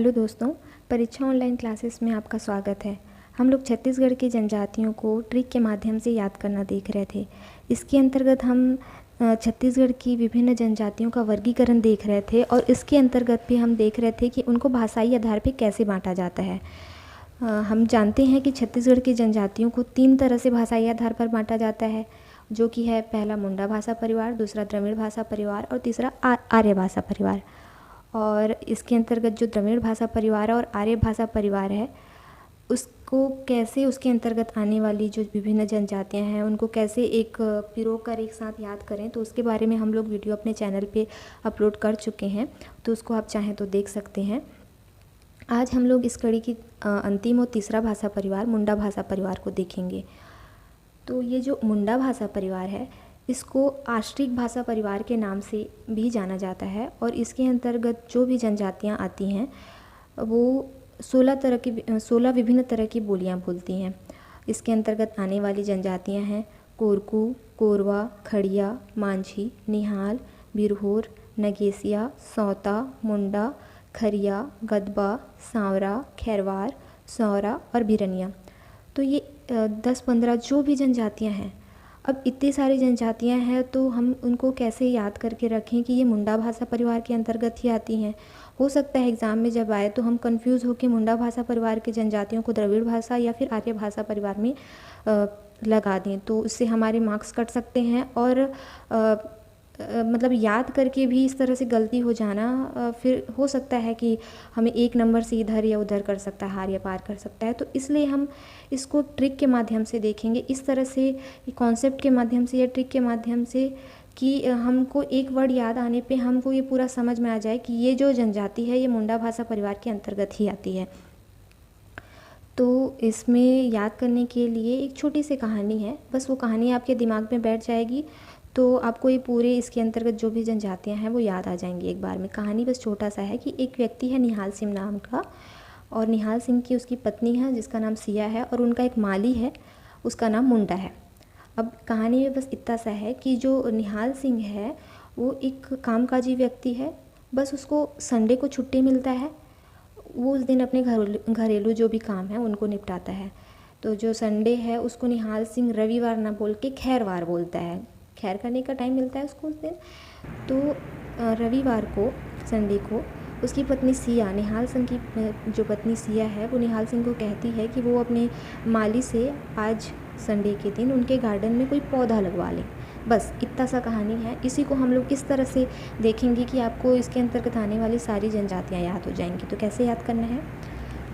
Hello दोस्तों, परीक्षा online classes में आपका स्वागत है। हम लोग छत्तीसगढ़ की जनजातियों को ट्रिक के माध्यम से याद करना देख रहे थे। इसके अंतर्गत हम छत्तीसगढ़ की विभिन्न जनजातियों का वर्गीकरण देख रहे थे और इसके अंतर्गत भी हम देख रहे थे कि उनको भाषाई आधार पर कैसे बांटा जाता है। हम जानते हैं कि छत्तीसगढ़ की जनजातियों को 3 तरह से भाषाई आधार पर बांटा जाता है, जो कि है पहला मुंडा भाषा परिवार, दूसरा द्रविड़ भाषा परिवार और तीसरा आर्य भाषा परिवार। और इसके अंतर्गत जो द्रविड़ भाषा परिवार और आर्य भाषा परिवार है, उसको कैसे उसके अंतर्गत आने वाली जो विभिन्न जनजातियां हैं उनको कैसे एक पिरोकर एक साथ याद करें, तो उसके बारे में हम लोग वीडियो अपने चैनल पे अपलोड कर चुके हैं, तो उसको आप चाहें तो देख सकते हैं। आज हम लोग इस कड़ी की अंतिम और तीसरा भाषा परिवार मुंडा भाषा परिवार को देखेंगे। तो ये जो मुंडा भाषा परिवार है, इसको आश्रिक भाषा परिवार के नाम से भी जाना जाता है और इसके अंतर्गत जो भी जनजातियां आती हैं वो 16 विभिन्न तरह की बोलियां बोलती हैं। इसके अंतर्गत आने वाली जनजातियां हैं कोरकू, कोरवा, खड़िया, मांझी, निहाल, बिरहोर, नगेसिया, सौता, मुंडा, खरिया, गदबा, सांवरा, खैरवार, सौरा और बिरनिया। तो ये 10-15 जो भी जनजातियां हैं। अब इतनी सारी जनजातियां हैं तो हम उनको कैसे याद करके रखें कि ये मुंडा भाषा परिवार के अंतर्गत ही आती हैं। हो सकता है एग्ज़ाम में जब आए तो हम कंफ्यूज हो कि मुंडा भाषा परिवार की जनजातियों को द्रविड़ भाषा या फिर आर्य भाषा परिवार में लगा दें, तो उससे हमारे मार्क्स कट सकते हैं और मतलब याद करके भी इस तरह से गलती हो जाना फिर हो सकता है कि हमें 1 नंबर से इधर या उधर कर सकता है, हार या पार कर सकता है। तो इसलिए हम इसको ट्रिक के माध्यम से देखेंगे, इस तरह से कॉन्सेप्ट के माध्यम से या ट्रिक के माध्यम से कि हमको एक वर्ड याद आने पे हमको ये पूरा समझ में आ जाए कि ये जो जनजाति है ये मुंडा भाषा परिवार के अंतर्गत ही आती है। तो इसमें याद करने के लिए एक छोटी सी कहानी है, बस वो कहानी आपके दिमाग में बैठ जाएगी तो आपको ये पूरे इसके अंतर्गत जो भी जनजातियां हैं वो याद आ जाएंगी एक बार में। कहानी बस छोटा सा है कि एक व्यक्ति है निहाल सिंह नाम का, और निहाल सिंह की उसकी पत्नी है जिसका नाम सिया है, और उनका एक माली है उसका नाम मुंडा है। अब कहानी में बस इतना सा है कि जो निहाल सिंह है वो एक कामकाजी व्यक्ति है, बस उसको संडे को छुट्टी मिलता है। वो उस दिन अपने घरेलू जो भी काम है उनको निपटाता है। तो जो संडे है उसको निहाल सिंह रविवार ना बोल के खैरवार बोलता है, खैर करने का टाइम मिलता है उसको उस दिन। तो रविवार को, संडे को, उसकी पत्नी सिया, निहाल सिंह की जो पत्नी सिया है वो निहाल सिंह को कहती है कि वो अपने माली से आज संडे के दिन उनके गार्डन में कोई पौधा लगवा लें। बस इतना सा कहानी है। इसी को हम लोग किस तरह से देखेंगे कि आपको इसके अंतर्गत आने वाली सारी जनजातियाँ याद हो जाएंगी। तो कैसे याद करना है,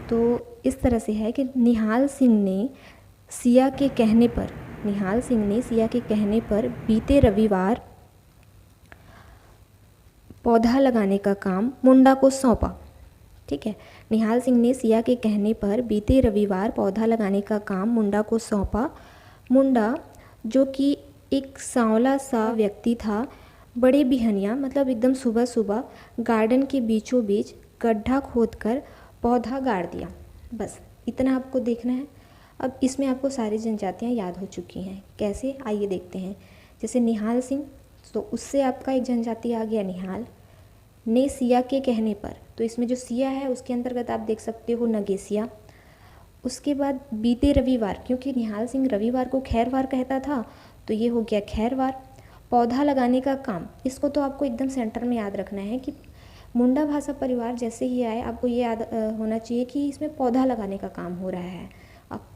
तो इस तरह से है कि निहाल सिंह ने सिया के कहने पर बीते रविवार पौधा लगाने का काम मुंडा को सौंपा। ठीक है, निहाल सिंह ने सिया के कहने पर बीते रविवार पौधा लगाने का काम मुंडा को सौंपा। मुंडा, जो कि एक सांवला सा व्यक्ति था, बड़े बिहनिया मतलब एकदम सुबह सुबह गार्डन के बीचों बीच गड्ढा खोदकर पौधा गाड़ दिया। बस इतना आपको देखना है। अब इसमें आपको सारी जनजातियाँ याद हो चुकी हैं। कैसे, आइए देखते हैं। जैसे निहाल सिंह, तो उससे आपका एक जनजाति आ गया निहाल। ने सिया के कहने पर, तो इसमें जो सिया है उसके अंतर्गत आप देख सकते हो नगेसिया। उसके बाद बीते रविवार, क्योंकि निहाल सिंह रविवार को खैरवार कहता था तो ये हो गया खैरवार। पौधा लगाने का काम, इसको तो आपको एकदम सेंटर में याद रखना है कि मुंडा भाषा परिवार जैसे ही आए आपको ये याद होना चाहिए कि इसमें पौधा लगाने का काम हो रहा है।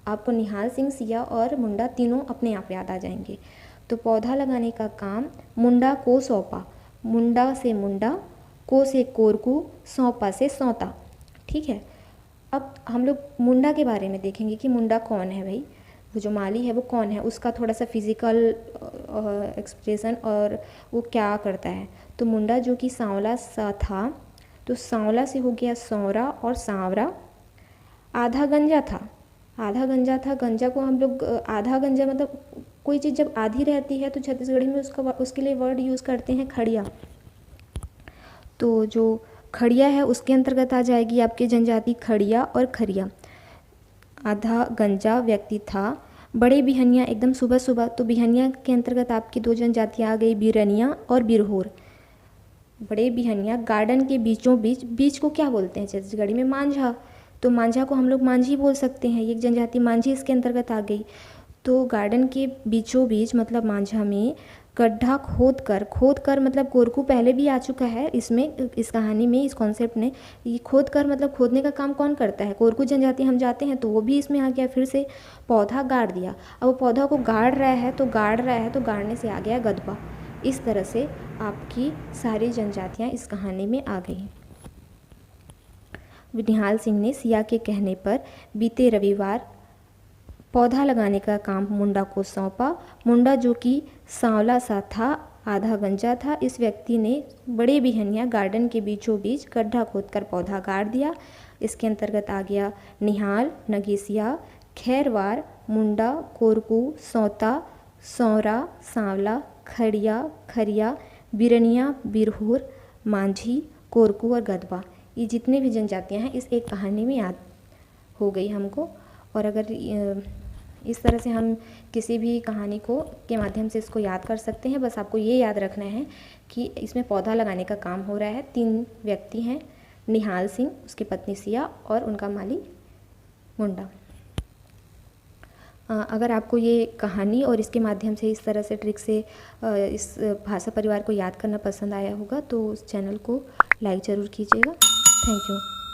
आपको निहाल सिंह, सिया और मुंडा तीनों अपने आप याद आ जाएंगे। तो पौधा लगाने का काम मुंडा को सौंपा। मुंडा से मुंडा, को से कोरकू, सौंपा से सौता। ठीक है, अब हम लोग मुंडा के बारे में देखेंगे कि मुंडा कौन है भाई, वो जो माली है वो कौन है, उसका थोड़ा सा फिजिकल एक्सप्रेशन और वो क्या करता है। तो मुंडा जो कि सांवला सा था, तो सांवला से हो गया सौरा और सांवरा। आधा गंजा था। गंजा को हम लोग आधा गंजा मतलब कोई चीज़ जब आधी रहती है तो छत्तीसगढ़ी में उसके लिए वर्ड यूज़ करते हैं खड़िया। तो जो खड़िया है उसके अंतर्गत आ जाएगी आपकी जनजाति खड़िया और खरिया। आधा गंजा व्यक्ति था, बड़े बिहनिया एकदम सुबह सुबह। तो बिहनिया के अंतर्गत आपकी 2 जनजातियाँ आ गई, बिरनिया और बिरहोर। बड़े बिहनिया गार्डन के बीचों बीच, बीच को क्या बोलते हैं छत्तीसगढ़ी में? मांझा। तो मांझा को हम लोग मांझी बोल सकते हैं, एक जनजाति मांझी इसके अंतर्गत आ गई। तो गार्डन के बीचों बीच मतलब मांझा में गड्ढा खोद कर मतलब कोरकू पहले भी आ चुका है इसमें, इस कहानी में, इस कॉन्सेप्ट ने। ये खोद कर मतलब खोदने का काम कौन करता है? कोरकू जनजाति हम जाते हैं तो वो भी इसमें आ गया। फिर से पौधा गाड़ दिया, अब वो पौधा को गाड़ रहा है तो गाड़ने से आ गया गदबा। इस तरह से आपकी सारी जनजातियाँ इस कहानी में आ गई। निहाल सिंह ने सिया के कहने पर बीते रविवार पौधा लगाने का काम मुंडा को सौंपा। मुंडा, जो कि सांवला सा था, आधा गंजा था, इस व्यक्ति ने बड़े बिहनिया गार्डन के बीचों बीच गड्ढा खोदकर पौधा गाड़ दिया। इसके अंतर्गत आ गया निहाल, नगेसिया, खैरवार, मुंडा, कोरकू, सौता, सौरा, सांवला, खड़िया, खरिया, बिरनिया, बिरहुर, मांझी, कोरकू और गदबा। ये जितने भी जनजातियाँ हैं इस एक कहानी में याद हो गई हमको। और अगर इस तरह से हम किसी भी कहानी को के माध्यम से इसको याद कर सकते हैं। बस आपको ये याद रखना है कि इसमें पौधा लगाने का काम हो रहा है। 3 व्यक्ति हैं, निहाल सिंह, उसकी पत्नी सिया और उनका माली मुंडा। अगर आपको ये कहानी और इसके माध्यम से इस तरह से ट्रिक से इस भाषा परिवार को याद करना पसंद आया होगा तो उस चैनल को लाइक ज़रूर कीजिएगा। Thank you.